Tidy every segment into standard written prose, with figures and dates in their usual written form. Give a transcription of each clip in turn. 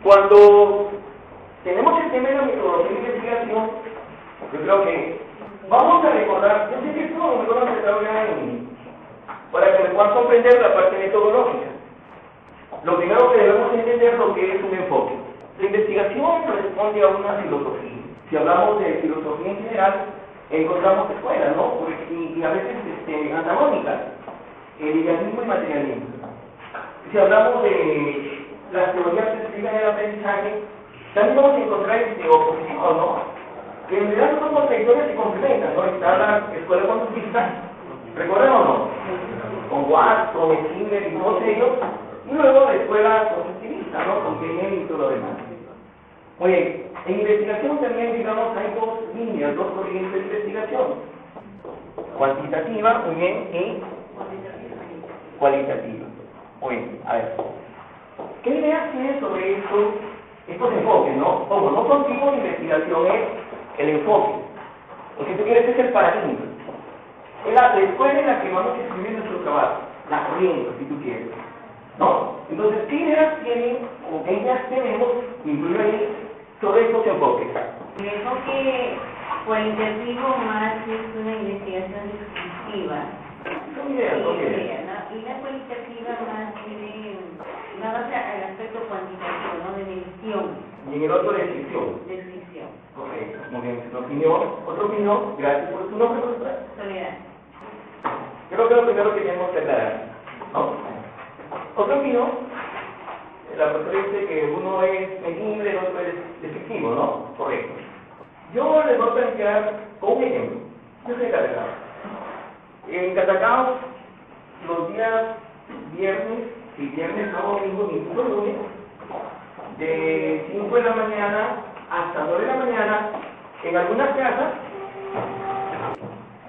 Cuando tenemos el tema de la metodología de investigación, yo creo que vamos a recordar, yo sé que esto no me lo han empezado ya para que me puedan comprender la parte metodológica. Lo primero que debemos entender es lo que es un enfoque. La investigación responde a una filosofía. Si hablamos de filosofía en general, encontramos escuelas, ¿no? Y a veces antagónicas, el idealismo y materialismo. Si hablamos de las teorías que explican el aprendizaje, también vamos a encontrar oposición, ¿no? Que en realidad son contradictorias y complementan, ¿no? Está la escuela conductista, ¿recuerdan o no? Con Watts, con Skinner y todos ellos, y luego la escuela constructivista, ¿no? Con Kenyon y todo lo demás. Muy bien, en investigación también, digamos, hay dos líneas, dos corrientes de investigación. Cuantitativa, muy bien, y cualitativa. Muy bien, a ver. ¿Qué ideas tienen sobre estos enfoques, no? Como no son tipos de investigación, es el enfoque. Lo que tú quieres es el paradigma. Es la escuela en la que vamos a escribir nuestro trabajo, la corriente, si tú quieres. ¿No? Entonces, ¿qué ideas tienen o qué ideas tenemos, incluido ahí, sobre estos enfoques? El enfoque cualitativo más es una investigación descriptiva. Son ideas, ¿no? Y la cualitativa más al aspecto cuantitativo, ¿no? De medición. Y en el otro, descripción. Descripción. Correcto, muy bien. Otra opinión, gracias por tu nombre, profesora. Soledad. Creo que lo primero que tenemos que aclarar, ¿no? Otra opinión, la profesora dice que uno es medible, el otro es descriptivo, ¿no? Correcto. Yo les voy a plantear con un ejemplo. Yo soy Catacao. En Catacao, los días viernes, sábado, domingo, lunes, de 5 de la mañana hasta 9 de la mañana, en algunas casas,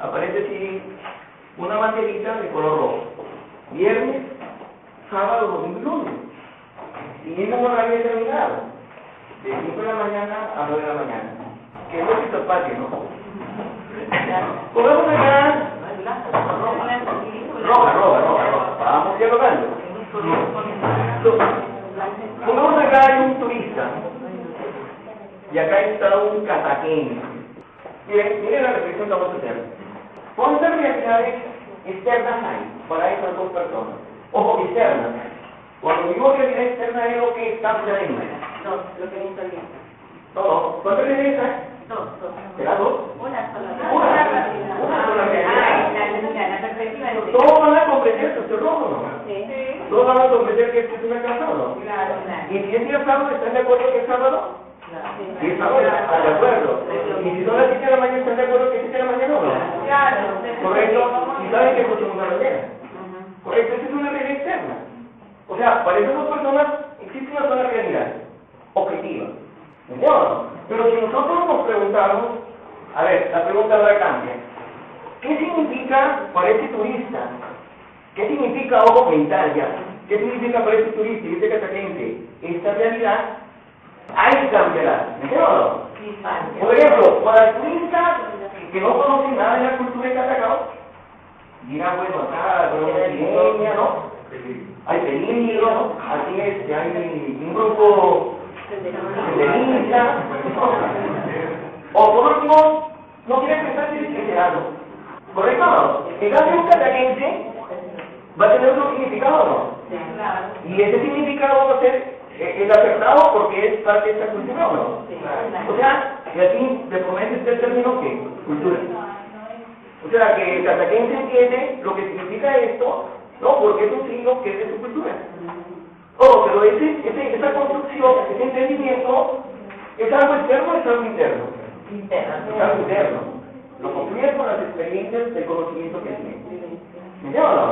aparece así una banderita de color rojo. Viernes, sábado, domingo y lunes. Siguiendo un horario determinado, de 5 de la mañana a 9 de la mañana. Que es lo que se patio, ¿no? Podemos acá roja. Vamos dialogando. Pongamos acá hay un turista. Y acá está un cataqueño. Miren la reflexión que vamos a hacer. ¿Cuántas realidades externas hay para esas dos personas? Ojo, externas. Cuando digo realidad externa es lo que está adentro. Dos, lo que visto bien. No. ¿Cuántas realidades hay? Dos. ¿Será dos? Una sola. Una sola realidad. La perspectiva de... Todos van a comprender que esto es rojo, ¿no? Sí. Todos van a comprender que esto es una casa, ¿no? Claro. Y si es día sábado, ¿están de acuerdo que es sábado? Si es sábado, ¿están de acuerdo? Y si son las 7 de la mañana, ¿están de acuerdo que es 7 de la mañana o no? Claro. Correcto. Y saben que es 8 de la mañana. Correcto, esa es una realidad externa. O sea, para esas dos personas existe una sola realidad, objetiva. ¿Entiendes? Pero si nosotros nos preguntamos, a ver, la pregunta ahora cambia. ¿Qué significa para este turista? ¿Qué significa ojo mental ya? ¿Qué significa para este turista y este cataquense? Esta realidad, ahí cambiará. ¿Entiendes o no? Por ejemplo, para el turista que no conoce nada de la cultura de Catacao, dirá, bueno, acá, con ¿no? Hay peligro, aquí hay un grupo senderista, o por último, no quiere pensar que es cristiano. ¿Correcto o no? En cambio, un cataquense va a tener otro significado, ¿no? Y ese significado va a ser el aceptado porque es parte de esta cultura, ¿o no? O sea, y aquí de promedio este término que cultura. O sea, que el cataquense entiende lo que significa esto, no, porque es un signo que es de su cultura. Oh, pero esa construcción, ese entendimiento, ¿es algo externo o es algo interno? Es algo interno. Lo construye con las experiencias del conocimiento que tiene. ¿Entiendes o no?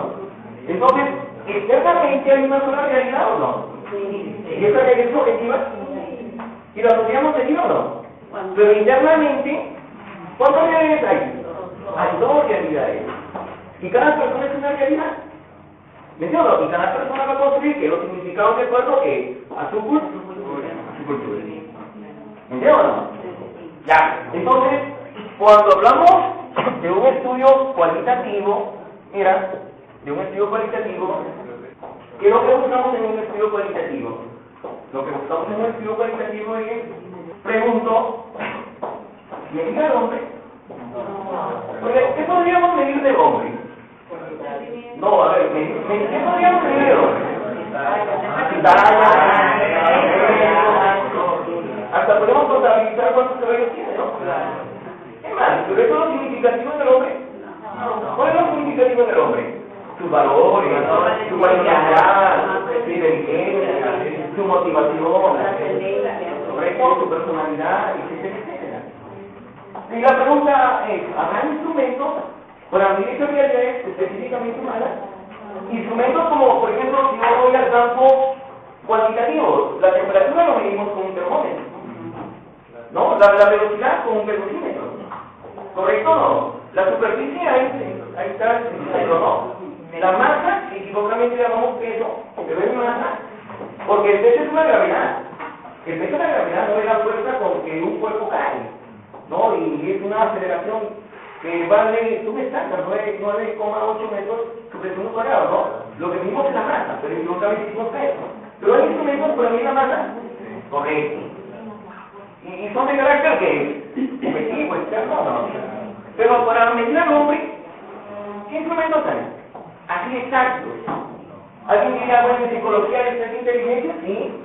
Entonces, externamente hay una sola realidad o no. Y esa realidad es objetiva. Y la asociamos de o no. Pero internamente, ¿cuántas realidades hay? Hay dos realidades. Y cada persona es una realidad. ¿Me entiendes? Y cada persona va a construir que los significados de acuerdo a su cultura. ¿Me entiendes o no? Ya. Entonces, cuando hablamos de un estudio cualitativo, mira, de un estudio cualitativo, ¿qué es lo que buscamos en un estudio cualitativo? Lo que buscamos en un estudio cualitativo es, pregunto, ¿medir al hombre? Porque, ¿qué podríamos medir del hombre? No, a ver, ¿qué podríamos medir del hombre? Hasta podemos contabilizar cuántos cabellos tiene, ¿no? Es más, pero eso es lo significativo del hombre. ¿Cuál es lo significativo del hombre? Sus valores, su personalidad, su inteligencia, su motivación, su personalidad, etcétera. Y la pregunta es, ¿habrá instrumentos para medir esas realidades específicamente humanas? Instrumentos como, por ejemplo, si yo voy al campo cuantitativo, la temperatura lo medimos con un termómetro, ¿no? La velocidad con un velocímetro, ¿correcto o no? La superficie, ahí está el centímetro, ¿no? La masa, si equivocadamente llamamos peso, pero es masa, porque el peso es una gravedad. El peso de la gravedad no es la fuerza con que un cuerpo cae, ¿no? Y es una aceleración que vale, tú me sacas, 9,8 metros sobre el segundo cuadrado, ¿no? Lo que medimos es la masa, pero equivocadamente hicimos peso. Pero hay instrumentos para medir la masa, correcto. Y son de carácter que objetivo, externo, no. Pero para medir al hombre, ¿qué instrumentos hay? Así exactos. ¿Alguien diría, bueno, en psicología es inteligencia? Sí,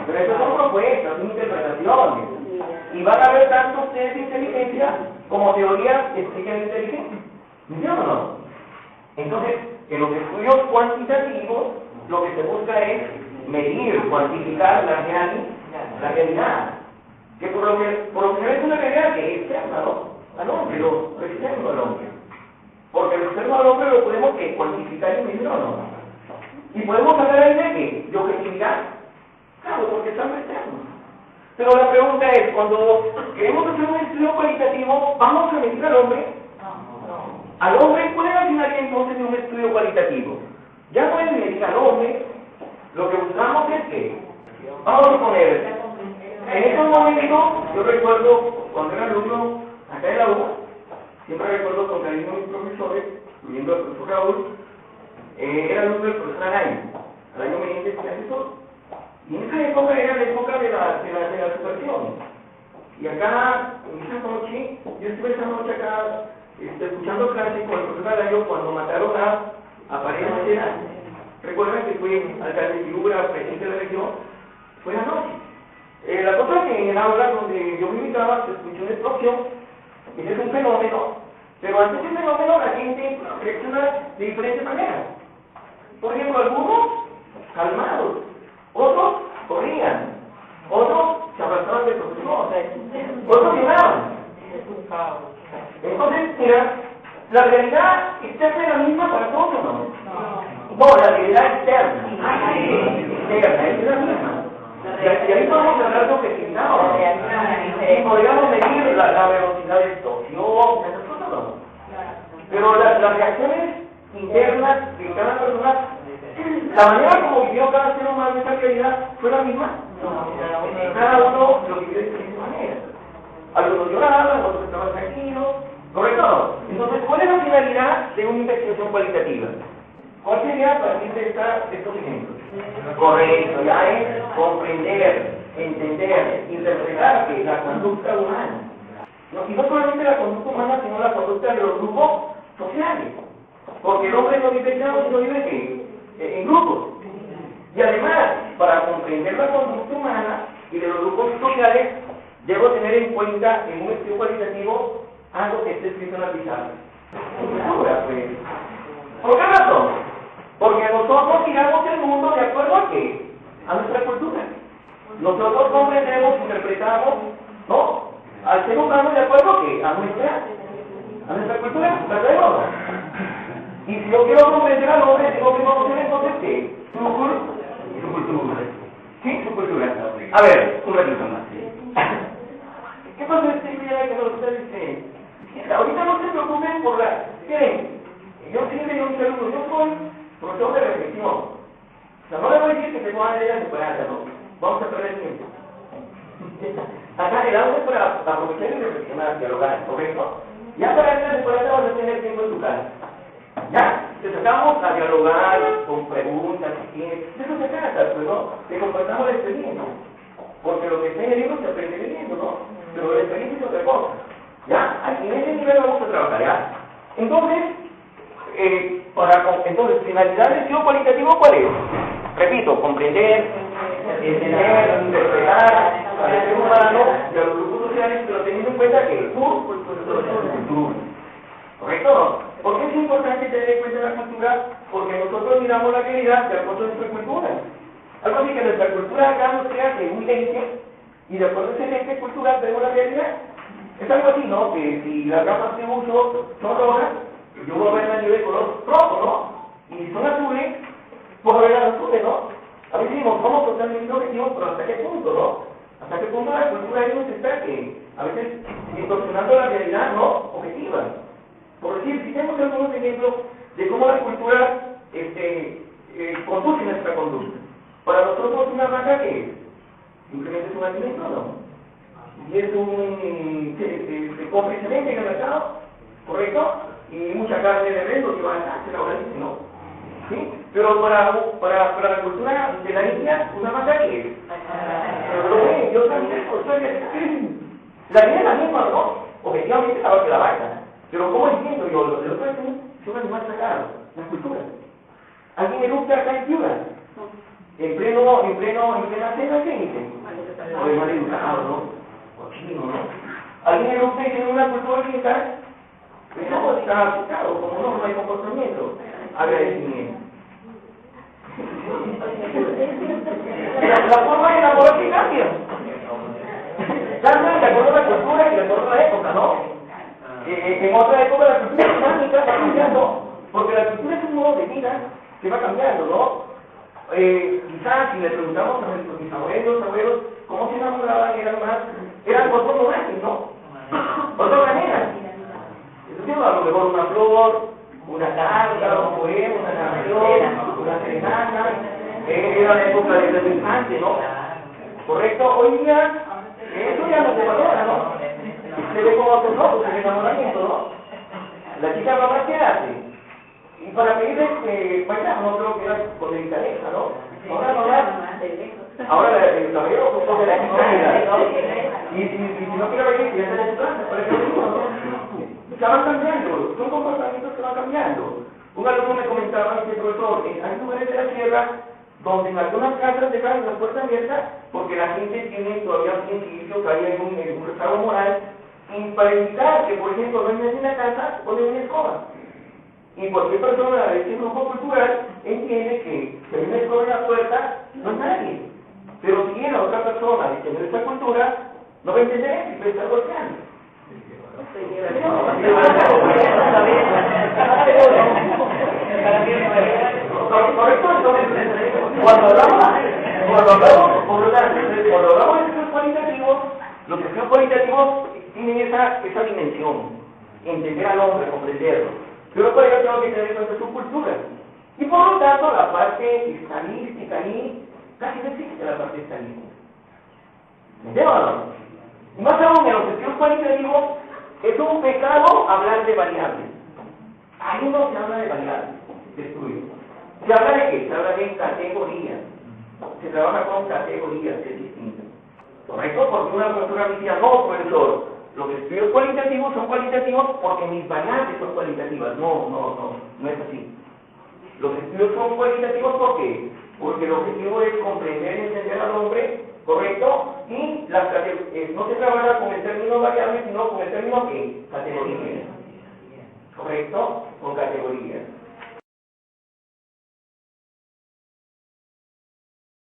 pero eso son propuestas, son interpretaciones. Y van a haber tantos test de inteligencia como teorías que explican inteligencia. ¿Me entiendes o no? Entonces, en los estudios cuantitativos, lo que se busca es medir, cuantificar la realidad. Que por lo que es una realidad que es externa, ¿no? Al hombre, lo externo al hombre. Porque lo externo al hombre lo podemos cuantificar y medir o no. Y podemos hablar ahí de qué, de objetividad. Claro, porque es algo externo. Pero la pregunta es, cuando queremos hacer un estudio cualitativo, ¿vamos a medir al hombre? Al hombre, ¿cuál es la finalidad entonces de un estudio cualitativo? Ya no es medir al hombre, lo que buscamos es que, vamos a poner, en estos momentos, yo recuerdo cuando era alumno acá en la U, siempre recuerdo con cariño a mis profesores, incluyendo al profesor Raúl, era alumno del profesor Alain, al año Menéndez y asesor. Y en esa época era la época de la subversión. Y acá, en esa noche, yo estuve esa noche acá, escuchando clases con el profesor Alain cuando mataron a Paredes Macera. Recuerdan que fue alcalde de Piura, presidente de la región, fue anoche. La cosa es que en el aula donde yo me invitaba se escuchó una explosión. Ese es un fenómeno, pero ante ese fenómeno la gente reacciona de diferentes maneras. Por ejemplo, algunos calmados, otros corrían, otros se abrazaban de profesor, otros lloraban. Entonces, mira, la realidad externa es la misma para todos, ¿no? No, la realidad externa. Externa, es la misma. Y ahí podemos hablar de objetividad, ¿no? Y podríamos medir la velocidad de extorsión, esas cosas, ¿no? Pero las reacciones internas de cada persona, la manera como vivió cada ser humano esa realidad fue la misma. Cada uno lo vivió de diferente manera. Algunos lloraban, otros estaban tranquilos, ¿correcto o no? Entonces, ¿cuál es la finalidad de una investigación cualitativa? ¿Cuál sería para partir de estos ejemplos? Correcto, ya es comprender, entender, interpretar que la conducta humana, y no solamente la conducta humana, sino la conducta de los grupos sociales, porque el hombre no vive ya, sino vive en grupos. Y además, para comprender la conducta humana y de los grupos sociales, debo tener en cuenta en un estudio cualitativo algo que esté escrito en la pizarra. Cultura, pues. ¿Por qué razón? Porque nosotros miramos el mundo de acuerdo a qué? A nuestra cultura. Nosotros comprendemos, interpretamos, ¿no? Al ser humano de acuerdo a qué? A nuestra cultura, ¿verdad o no? Y si yo quiero comprender al hombre, tengo que conocer entonces qué? Su cultura. ¿Sí? Su cultura. A ver, un ratito más. ¿Qué pasa este día que nos está diciendo? Ahorita no se preocupen por la... Miren, yo siempre digo un saludo, yo soy profesor de reflexión. O sea, no le voy a decir que se pongan de ella superada, no. Vamos a perder tiempo. Acá el audio es para aprovechar y reflexionar, dialogar, ¿correcto? Ya para esta temporada vas a tener tiempo en tu casa. ¿Ya? Te sacamos a dialogar con preguntas, de eso se trata, pues, ¿no? Que compartamos la experiencia. Porque lo que está en el libro se aprende leyendo, ¿no? Pero la experiencia es otra cosa. ¿Ya? En ese nivel vamos a trabajar, ¿ya? Entonces, entonces, finalidad del estudio cualitativo, ¿cuál es? Repito, comprender, entender, interpretar al ser humano y a los grupos sociales, pero teniendo en cuenta que su cultura. ¿Correcto? ¿Por qué es importante tener en cuenta la cultura? Porque nosotros miramos la realidad de acuerdo a nuestra cultura. Algo así que nuestra cultura acá nos crea que un lente, y de acuerdo a ese lente cultural vemos la realidad. Es algo así, ¿no? Que si las gafas que uso son rojas, yo voy a ver la nieve de color rojo, ¿no? Y si son azules, voy a ver las azules, ¿no? A veces decimos, somos totalmente objetivos, pero ¿hasta qué punto, no? ¿Hasta qué punto la cultura ahí nos está que a veces distorsionando la realidad, ¿no? Objetiva. Por decir, si tenemos algunos ejemplos de cómo la cultura conduce nuestra conducta. Para nosotros una vaca que simplemente es un alimento, ¿no? Y es se compra y se vende en el mercado, ¿correcto? Y mucha carne de res lo lleva a la cárcel, ahora dice, ¿no? ¿Sí? Pero para la cultura de la India, una vaca que es. Pero yo también, la vida es la misma, ¿no? Objetivamente es la vaca. Pero ¿cómo entiendo yo? Lo otro es un animal sagrado, la cultura. ¿Alguien eructa acá en Piura? En plena cena, ¿qué dicen? O de mal educado, ¿no? Cochino, ¿no? ¿Alguien eructa y tiene una cultura oriental? Pues no, está aceptado, como norma de comportamiento. Agradecimiento. La forma de enamorarse cambia. Cambia de acuerdo a la cultura y de acuerdo a la época, ¿no? En otra época la cultura dinámica va cambiando, porque la cultura es un modo de vida que va cambiando, ¿no? Quizás si le preguntamos a nuestros abuelos, ¿cómo se enamoraban? Eran por otro lugares, ¿no? Por otra manera. Entonces, a lo mejor una flor, una carta, un poema, una canción, una serenata, era la época del infante, ¿no? ¿Correcto? Hoy día, eso ya no se valora, ¿no? Se ve como otros ojos, el enamoramiento, ¿no? La chica mamá, ¿qué hace? Y para pedirle paisaje, no creo que era con delicadeza, ¿no? Ahora el caballero pues coge la chica, ¿no? Y si no quiere venir, ya está en su casa, por ejemplo, ¿no? Se van cambiando, son comportamientos que van cambiando. Un alumno me comentaba, dice, profesor, hay lugares de la tierra donde en algunas casas dejan las puertas abiertas porque la gente tiene todavía principios, hay un rezago moral, y para evitar que, por ejemplo, no entren en la casa, ponen una escoba. Y cualquier persona de este grupo cultural entiende que si hay una escoba en la puerta, no es nadie. Pero si viene a otra persona de tener esta cultura, no va a entender eso y puede estar golpeando. Correcto, entonces, cuando hablamos de estudios cualitativos, los estudios cualitativos tienen esa dimensión, entender al hombre, comprenderlo. Pero para ello tengo que tener en cuenta su cultura. Y por lo tanto, la parte estadística ahí, casi no existe la parte estadística. ¿Entiendes o no? Y más aún, en los estudios cualitativos, es un pecado hablar de variables. Ahí no se habla de variables de estudio. ¿Se habla de qué? Se habla de categorías. Se trabaja con categorías, que es distinto. ¿Correcto? Porque una profesora me decía, no, profesor, los estudios cualitativos son cualitativos porque mis variables son cualitativas. No es así. Los estudios son cualitativos porque el objetivo es comprender y entender al hombre, ¿correcto? Y no se trabaja con el término variable, sino con el término ¿qué? Categorías. ¿Correcto? Con categorías.